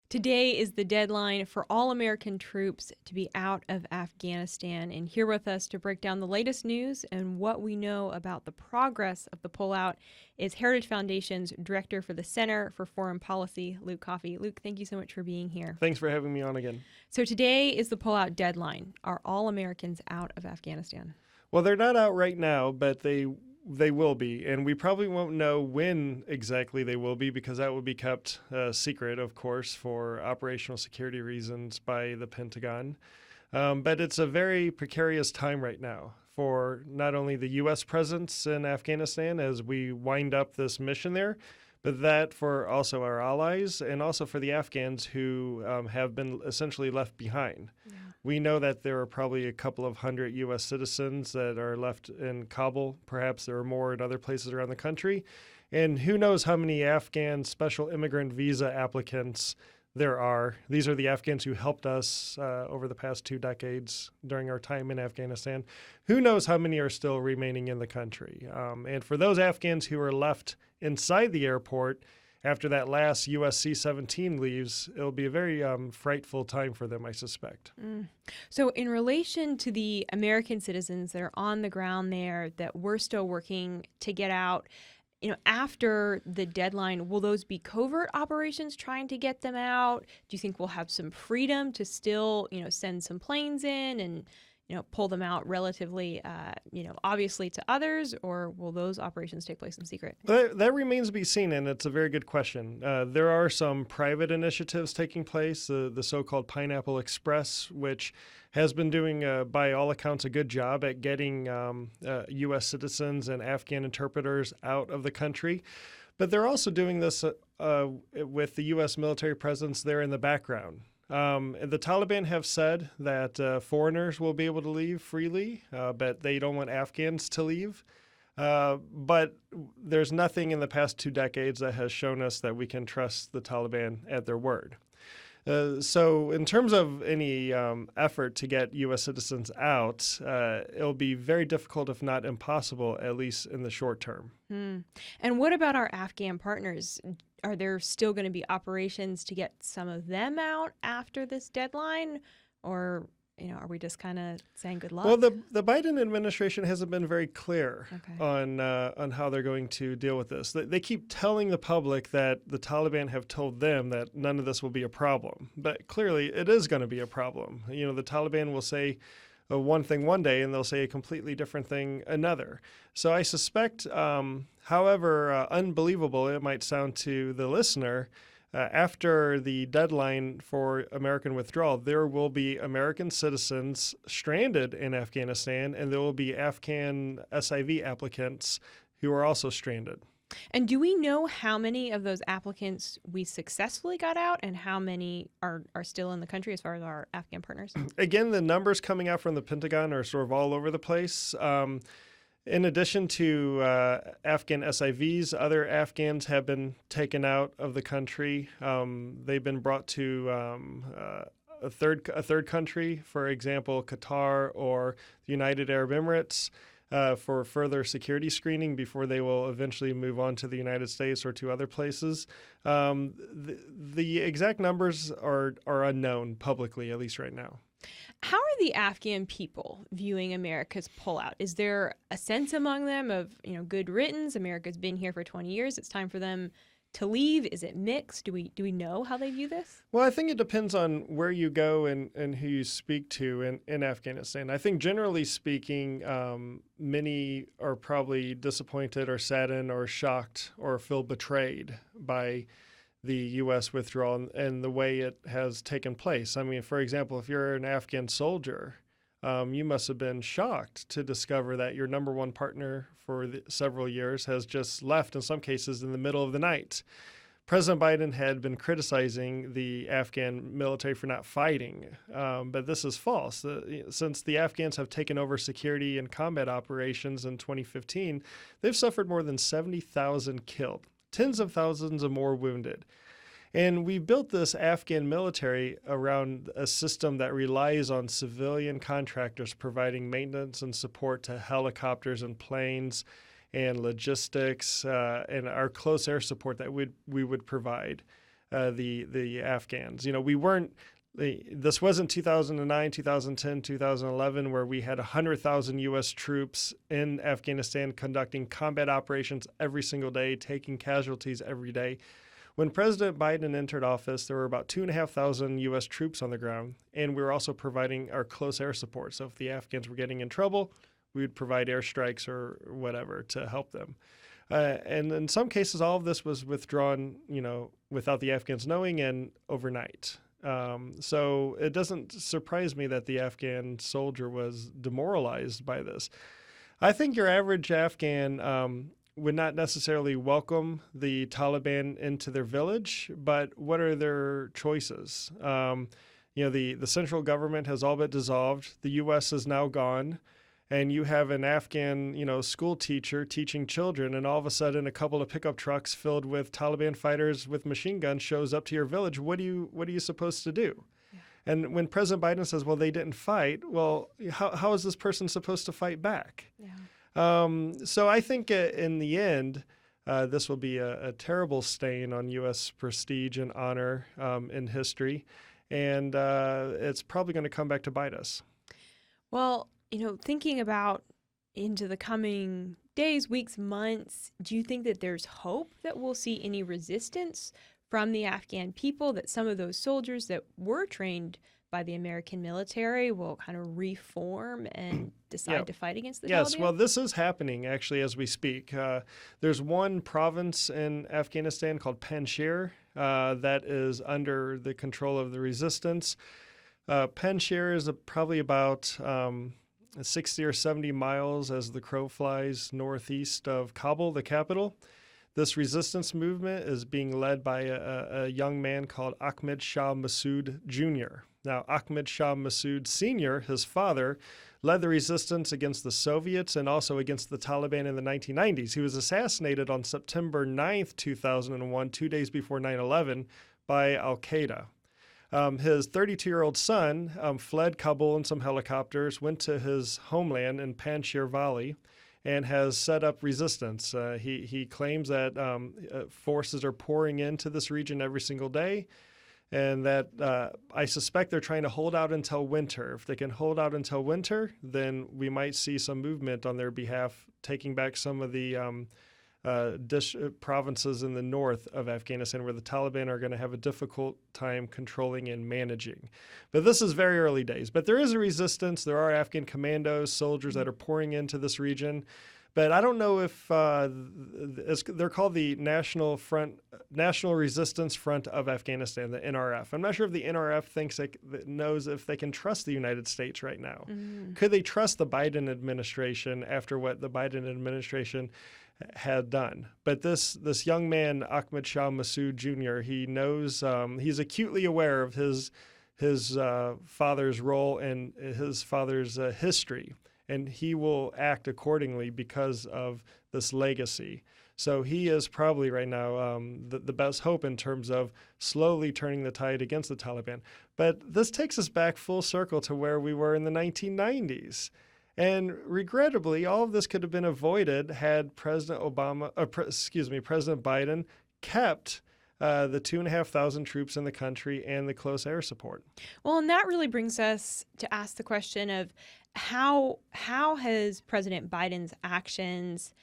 Today is the deadline for all American troops to be out of Afghanistan. And here with us to break down the latest news and what we know about the progress of the pullout is Heritage Foundation's Director for the Center for Foreign Policy, Luke Coffey. Luke, thank you so much for being here. Thanks for having me on again. So today is the pullout deadline. Are all Americans out of Afghanistan? Well, they're not out right now, but they will be, and we probably won't know when exactly they will be because that will be kept secret, of course, for operational security reasons by the Pentagon. But it's a very precarious time right now for not only the U.S. presence in Afghanistan as we wind up this mission there, but that for also our allies and also for the Afghans who have been essentially left behind. Yeah. We know that there are probably a couple of hundred U.S. citizens that are left in Kabul. Perhaps there are more in other places around the country. And who knows how many Afghan special immigrant visa applicants there are. These are the Afghans who helped us over the past 2 decades during our time in Afghanistan. Who knows how many are still remaining in the country. And for those Afghans who are left inside the airport after that last U.S. C-17 leaves, it'll be a very frightful time for them, I suspect. So in relation to the American citizens that are on the ground there that we're still working to get out, after the deadline, will those be covert operations trying to get them out? Do you think we'll have some freedom to still, send some planes in and, pull them out relatively, obviously to others, or will those operations take place in secret? That remains to be seen, and it's a very good question. There are some private initiatives taking place, the so-called Pineapple Express, which has been doing, by all accounts, a good job at getting U.S. citizens and Afghan interpreters out of the country. But they're also doing this with the U.S. military presence there in the background. The Taliban have said that foreigners will be able to leave freely, but they don't want Afghans to leave. But there's nothing in the past 2 decades that has shown us that we can trust the Taliban at their word. So in terms of any effort to get U.S. citizens out, it'll be very difficult, if not impossible, at least in the short term. And what about our Afghan partners? Are there still going to be operations to get some of them out after this deadline? Or, are we just kind of saying good luck? Well, the Biden administration hasn't been very clear on how they're going to deal with this. They keep telling the public that the Taliban have told them that none of this will be a problem. But clearly, it is going to be a problem. The Taliban will say one thing one day, and they'll say a completely different thing another. So I suspect, however unbelievable it might sound to the listener, after the deadline for American withdrawal, there will be American citizens stranded in Afghanistan, and there will be Afghan SIV applicants who are also stranded. And do we know how many of those applicants we successfully got out and how many are still in the country as far as our Afghan partners? Again, the numbers coming out from the Pentagon are sort of all over the place. In addition to Afghan SIVs, other Afghans have been taken out of the country. They've been brought to a third country, for example, Qatar or the United Arab Emirates, for further security screening before they will eventually move on to the United States or to other places. The exact numbers are unknown publicly, at least right now. How are the Afghan people viewing America's pullout? Is there a sense among them of, good riddance? America's been here for 20 years. It's time for them to leave. Is it mixed? Do we know how they view this? Well, I think it depends on where you go and who you speak to in Afghanistan. I think generally speaking, many are probably disappointed or saddened or shocked or feel betrayed by the U.S. withdrawal and the way it has taken place. I mean, for example, if you're an Afghan soldier, you must have been shocked to discover that your number one partner for several years has just left, in some cases, in the middle of the night. President Biden had been criticizing the Afghan military for not fighting, but this is false. Since the Afghans have taken over security and combat operations in 2015, they've suffered more than 70,000 killed. Tens of thousands of more wounded. And we built this Afghan military around a system that relies on civilian contractors providing maintenance and support to helicopters and planes and logistics and our close air support that we would provide. the Afghans. We weren't. This wasn't 2009, 2010, 2011, where we had 100,000 U.S. troops in Afghanistan conducting combat operations every single day, taking casualties every day. When President Biden entered office, there were about 2,500 U.S. troops on the ground, and we were also providing our close air support. So if the Afghans were getting in trouble, we would provide airstrikes or whatever to help them. And in some cases, all of this was withdrawn, without the Afghans knowing and overnight. So it doesn't surprise me that the Afghan soldier was demoralized by this. I think your average Afghan would not necessarily welcome the Taliban into their village, but what are their choices? The central government has all but dissolved. The U.S. is now gone. And you have an Afghan, school teacher teaching children, and all of a sudden a couple of pickup trucks filled with Taliban fighters with machine guns shows up to your village. What are you supposed to do? Yeah. And when President Biden says, well, they didn't fight, well, how is this person supposed to fight back? Yeah. So I think in the end, this will be a terrible stain on U.S. prestige and honor in history. And it's probably going to come back to bite us. Well, thinking about into the coming days, weeks, months, do you think that there's hope that we'll see any resistance from the Afghan people, that some of those soldiers that were trained by the American military will kind of reform and decide to fight against the Taliban? Yes, well, this is happening actually as we speak. There's one province in Afghanistan called Panjshir that is under the control of the resistance. Panjshir is probably about 60 or 70 miles as the crow flies northeast of Kabul, the capital. This resistance movement is being led by a young man called Ahmad Shah Massoud Jr. Now, Ahmad Shah Massoud Sr., his father, led the resistance against the Soviets and also against the Taliban in the 1990s. He was assassinated on September 9th, 2001, 2 days before 9/11, by al-qaeda. His 32-year-old son fled Kabul in some helicopters, went to his homeland in Panjshir Valley, and has set up resistance. He claims that forces are pouring into this region every single day, and that I suspect they're trying to hold out until winter. If they can hold out until winter, then we might see some movement on their behalf, taking back some of the provinces in the north of Afghanistan where the Taliban are going to have a difficult time controlling and managing. But this is very early days. But there is a resistance. There are Afghan commandos, soldiers that are pouring into this region. But I don't know if they're called the National Resistance Front of Afghanistan, the NRF. I'm not sure if the NRF knows if they can trust the United States right now. Mm-hmm. Could they trust the Biden administration after what the Biden administration had done? But this young man, Ahmad Shah Massoud Jr., he knows, he's acutely aware of his father's role and his father's history, and he will act accordingly because of this legacy. So he is probably right now the best hope in terms of slowly turning the tide against the Taliban. But this takes us back full circle to where we were in the 1990s. And regrettably, all of this could have been avoided had President Biden kept the 2,500 troops in the country and the close air support. Well, and that really brings us to ask the question of how has President Biden's actions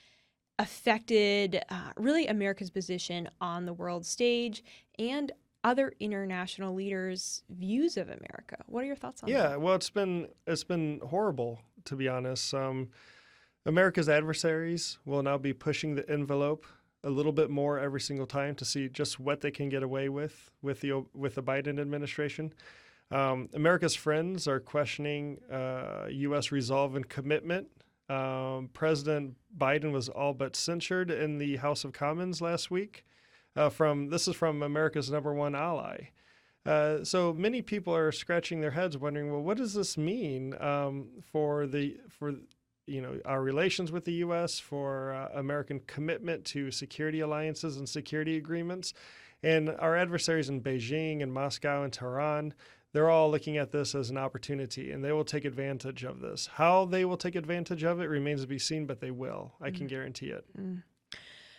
affected really America's position on the world stage and other international leaders' views of America? What are your thoughts on that? Yeah, well, it's been horrible, to be honest. America's adversaries will now be pushing the envelope a little bit more every single time to see just what they can get away with the Biden administration. America's friends are questioning U.S. resolve and commitment. President Biden was all but censured in the House of Commons last week. This is from America's number one ally. So many people are scratching their heads, wondering, well, what does this mean for our relations with the U.S., for American commitment to security alliances and security agreements, and our adversaries in Beijing and Moscow and Tehran. They're all looking at this as an opportunity, and they will take advantage of this. How they will take advantage of it remains to be seen, but they will. I can guarantee it.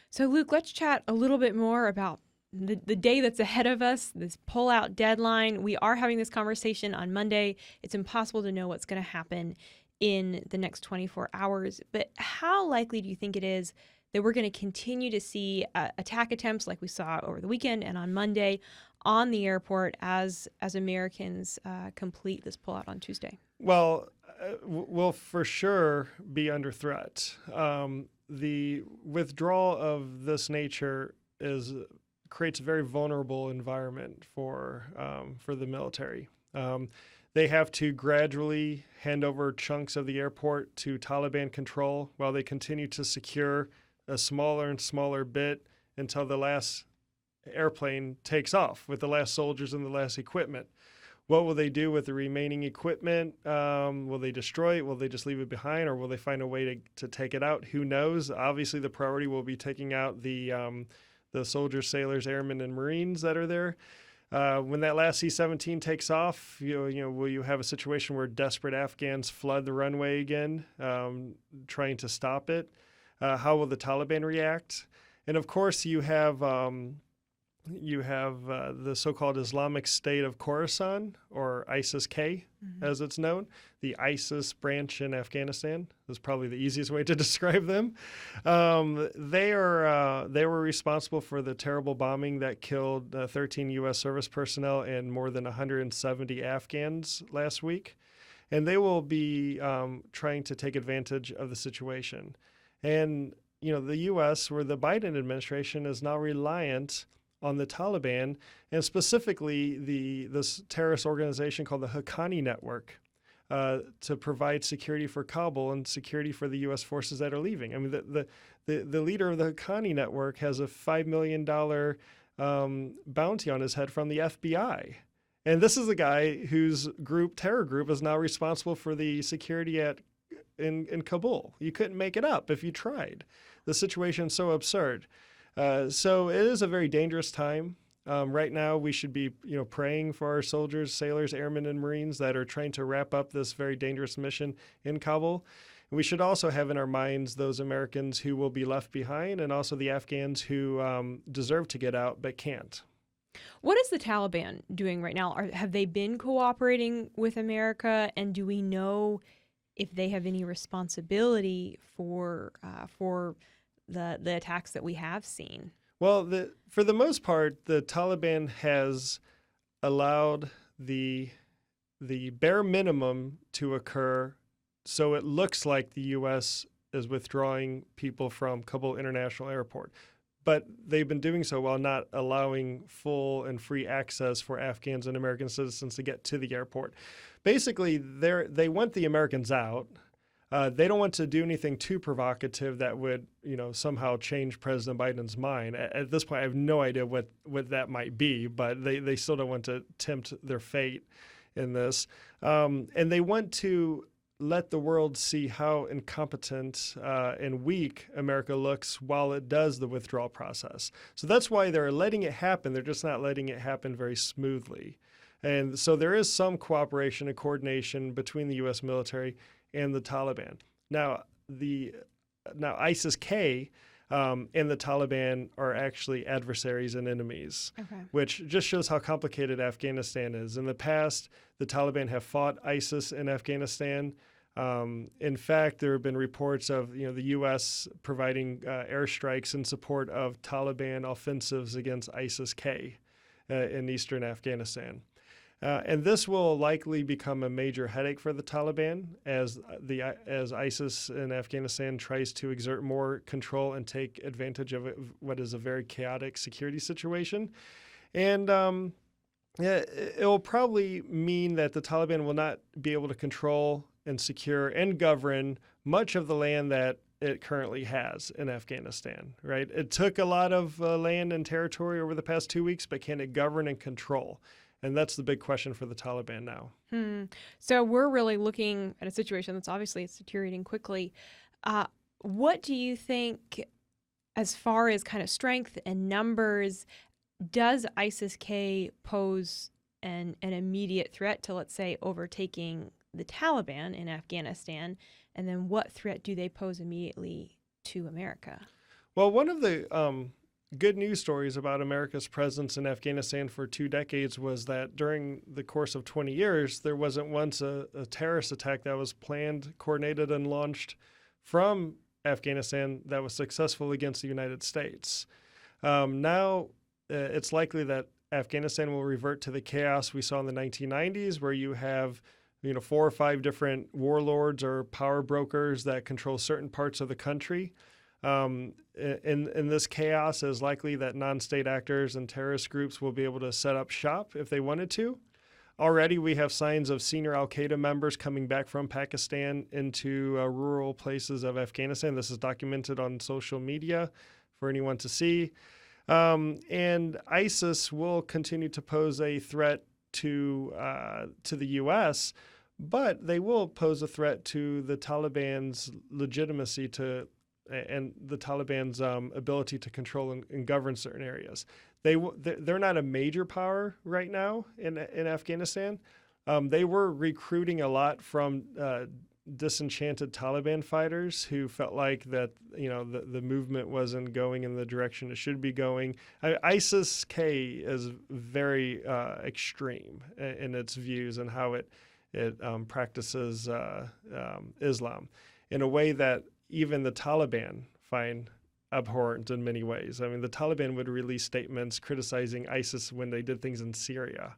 So, Luke, let's chat a little bit more about the day that's ahead of us, this pullout deadline. We are having this conversation on Monday. It's impossible to know what's going to happen in the next 24 hours. But how likely do you think it is that we're going to continue to see attack attempts like we saw over the weekend and on Monday on the airport as Americans complete this pullout on Tuesday? Well, we'll for sure be under threat. The withdrawal of this nature creates a very vulnerable environment for the military. They have to gradually hand over chunks of the airport to Taliban control while they continue to secure a smaller and smaller bit until the last airplane takes off with the last soldiers and the last equipment. What will they do with the remaining equipment? Will they destroy it? Will they just leave it behind, or will they find a way to take it out? Who knows? Obviously, the priority will be taking out the soldiers, sailors, airmen, and Marines that are there. When that last C-17 takes off, will you have a situation where desperate Afghans flood the runway again, trying to stop it? How will the Taliban react? And of course, you have the so-called Islamic State of Khorasan, or ISIS-K, as it's known, the ISIS branch in Afghanistan. Is probably the easiest way to describe them. They were responsible for the terrible bombing that killed 13 U.S. service personnel and more than 170 Afghans last week. And they will be trying to take advantage of the situation. And, the U.S., where the Biden administration is now reliant on the Taliban, and specifically this terrorist organization called the Haqqani Network, to provide security for Kabul and security for the U.S. forces that are leaving. I mean, the leader of the Haqqani Network has a $5 million bounty on his head from the FBI. And this is the guy whose terror group, is now responsible for the security in Kabul. You couldn't make it up if you tried. The situation's so absurd. So it is a very dangerous time. Right now, we should be, praying for our soldiers, sailors, airmen, and Marines that are trying to wrap up this very dangerous mission in Kabul. And we should also have in our minds those Americans who will be left behind, and also the Afghans who deserve to get out but can't. What is the Taliban doing right now? Have they been cooperating with America, and do we know if they have any responsibility for the attacks that we have seen? Well, for the most part, the Taliban has allowed the bare minimum to occur, so it looks like the U.S. is withdrawing people from Kabul International Airport. But they've been doing so while not allowing full and free access for Afghans and American citizens to get to the airport. Basically, they want the Americans out. They don't want to do anything too provocative that would, somehow change President Biden's mind. At this point, I have no idea what that might be, but they still don't want to tempt their fate in this. And they want to let the world see how incompetent and weak America looks while it does the withdrawal process. So that's why they're letting it happen. They're just not letting it happen very smoothly. And so there is some cooperation and coordination between the U.S. military and the Taliban. Now ISIS-K and the Taliban are actually adversaries and enemies, which just shows how complicated Afghanistan is. In the past, the Taliban have fought ISIS in Afghanistan. In fact, there have been reports of the U.S. providing airstrikes in support of Taliban offensives against ISIS-K in eastern Afghanistan. And this will likely become a major headache for the Taliban as ISIS in Afghanistan tries to exert more control and take advantage of what is a very chaotic security situation. And it will probably mean that the Taliban will not be able to control and secure and govern much of the land that it currently has in Afghanistan, right? It took a lot of land and territory over the past 2 weeks, but can it govern and control? And that's the big question for the Taliban now. So we're really looking at a situation that's obviously it's deteriorating quickly. What do you think, as far as kind of strength and numbers, does ISIS-K pose an immediate threat to, let's say, overtaking the Taliban in Afghanistan? And then what threat do they pose immediately to America? Well, one of the good news stories about America's presence in Afghanistan for 2 decades was that during the course of 20 years, there wasn't once a terrorist attack that was planned, coordinated, and launched from Afghanistan that was successful against the United States. Now, it's likely that Afghanistan will revert to the chaos we saw in the 1990s, where you have 4 or 5 different warlords or power brokers that control certain parts of the country. In this chaos, it is likely that non-state actors and terrorist groups will be able to set up shop if they wanted to. Already, we have signs of senior al-qaeda members coming back from Pakistan into rural places of Afghanistan. This is documented on social media for anyone to see. And ISIS will continue to pose a threat to the U.S., but they will pose a threat to the Taliban's legitimacy and the Taliban's ability to control and govern certain areas. They're not a major power right now in Afghanistan. They were recruiting a lot from disenchanted Taliban fighters who felt like that the movement wasn't going in the direction it should be going. ISIS-K is very extreme in its views and how it practices Islam in a way that even the Taliban find abhorrent in many ways. I mean, the Taliban would release statements criticizing ISIS when they did things in Syria.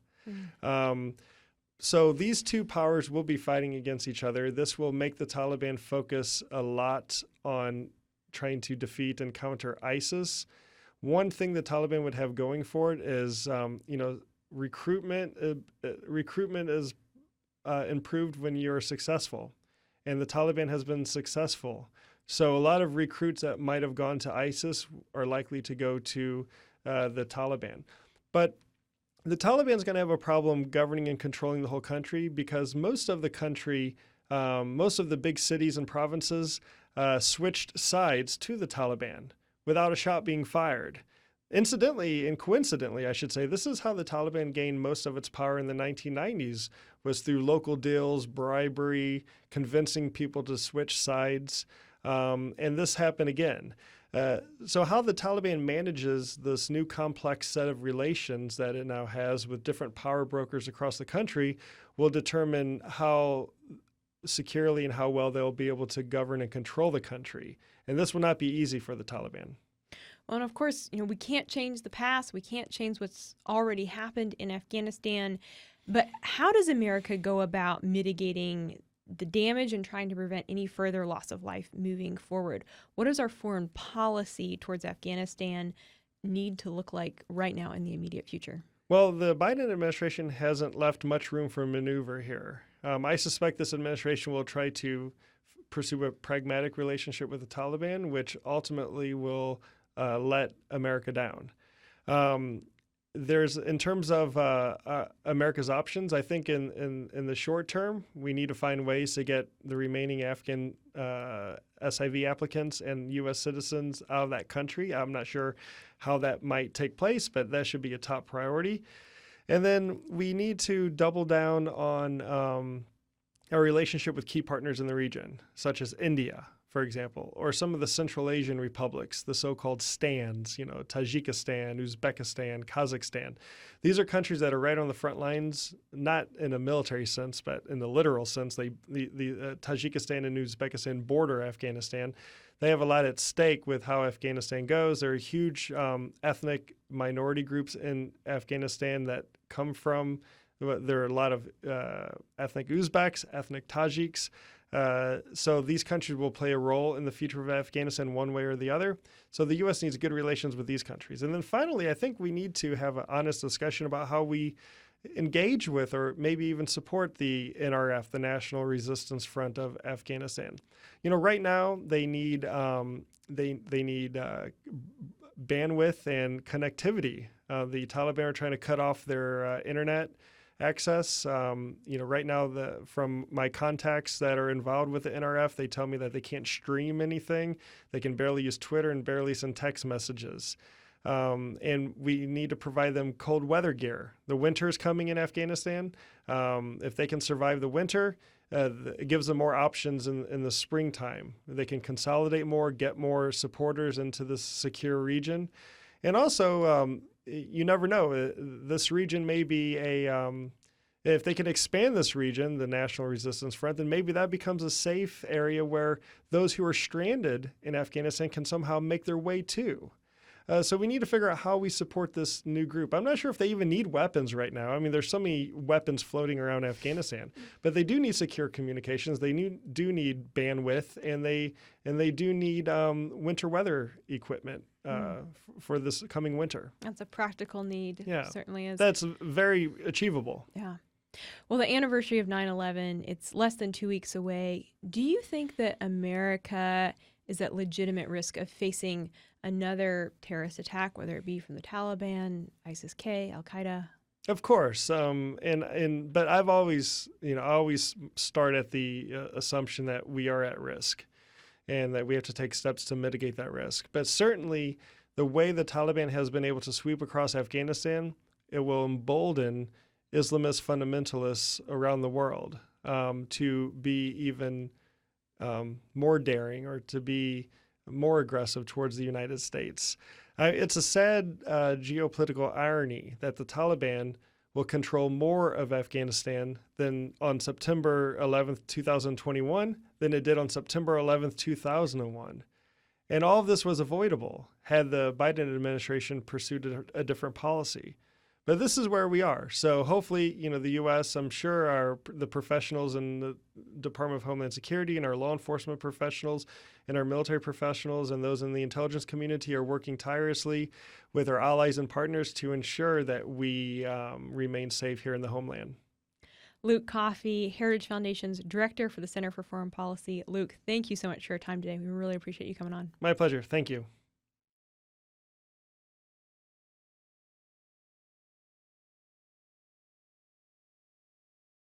So these two powers will be fighting against each other. This will make the Taliban focus a lot on trying to defeat and counter ISIS. One thing the Taliban would have going for it is, recruitment. Recruitment is improved when you're successful, and the Taliban has been successful. So a lot of recruits that might have gone to ISIS are likely to go to the Taliban. But the Taliban's going to have a problem governing and controlling the whole country because most of the country, most of the big cities and provinces switched sides to the Taliban without a shot being fired. Incidentally and coincidentally, I should say, this is how the Taliban gained most of its power in the 1990s, was through local deals, bribery, convincing people to switch sides. And this happened again. So how the Taliban manages this new complex set of relations that it now has with different power brokers across the country will determine how securely and how well they'll be able to govern and control the country. And this will not be easy for the Taliban. Well, and of course, we can't change the past. We can't change what's already happened in Afghanistan. But how does America go about mitigating the damage and trying to prevent any further loss of life moving forward? What does our foreign policy towards Afghanistan need to look like right now in the immediate future? Well, the Biden administration hasn't left much room for maneuver here. I suspect this administration will try to pursue a pragmatic relationship with the Taliban, which ultimately will let America down. In terms of America's options, I think in the short term, we need to find ways to get the remaining Afghan SIV applicants and U.S. citizens out of that country. I'm not sure how that might take place, but that should be a top priority. And then we need to double down on our relationship with key partners in the region, such as India, for example, or some of the Central Asian republics, the so-called STANs, Tajikistan, Uzbekistan, Kazakhstan. These are countries that are right on the front lines, not in a military sense, but in the literal sense. The Tajikistan and Uzbekistan border Afghanistan. They have a lot at stake with how Afghanistan goes. There are huge ethnic minority groups in Afghanistan that come from, there are a lot of ethnic Uzbeks, ethnic Tajiks. So these countries will play a role in the future of Afghanistan one way or the other. So the U.S. needs good relations with these countries. And then finally, I think we need to have an honest discussion about how we engage with or maybe even support the NRF, the National Resistance Front of Afghanistan. Right now they need bandwidth and connectivity. The Taliban are trying to cut off their internet access. Right now, from my contacts that are involved with the NRF, they tell me that they can't stream anything. They can barely use Twitter and barely send text messages. And we need to provide them cold weather gear. The winter is coming in Afghanistan. If they can survive the winter, it gives them more options in the springtime. They can consolidate more, get more supporters into this secure region. And also, you never know. This region may be if they can expand this region, the National Resistance Front, then maybe that becomes a safe area where those who are stranded in Afghanistan can somehow make their way to. So we need to figure out how we support this new group. I'm not sure if they even need weapons right now. I mean, there's so many weapons floating around Afghanistan, but they do need secure communications. They do need bandwidth, and they do need winter weather equipment for this coming winter. That's a practical need. Yeah, Certainly is. That's very achievable. Yeah. Well, the anniversary of 9/11, it's less than 2 weeks away. Do you think that America is at legitimate risk of facing another terrorist attack, whether it be from the Taliban, ISIS-K, al-qaeda? Of course, but I've always, I always start at the assumption that we are at risk, and that we have to take steps to mitigate that risk. But certainly, the way the Taliban has been able to sweep across Afghanistan, it will embolden Islamist fundamentalists around the world to be even more daring, or to be more aggressive towards the United States. It's a sad geopolitical irony that the Taliban will control more of Afghanistan than on September 11th, 2021, than it did on September 11th, 2001. And all of this was avoidable had the Biden administration pursued a different policy. But this is where we are. So hopefully, the U.S., I'm sure the professionals in the Department of Homeland Security, and our law enforcement professionals and our military professionals and those in the intelligence community are working tirelessly with our allies and partners to ensure that we remain safe here in the homeland. Luke Coffey, Heritage Foundation's Director for the Center for Foreign Policy. Luke, thank you so much for your time today. We really appreciate you coming on. My pleasure. Thank you.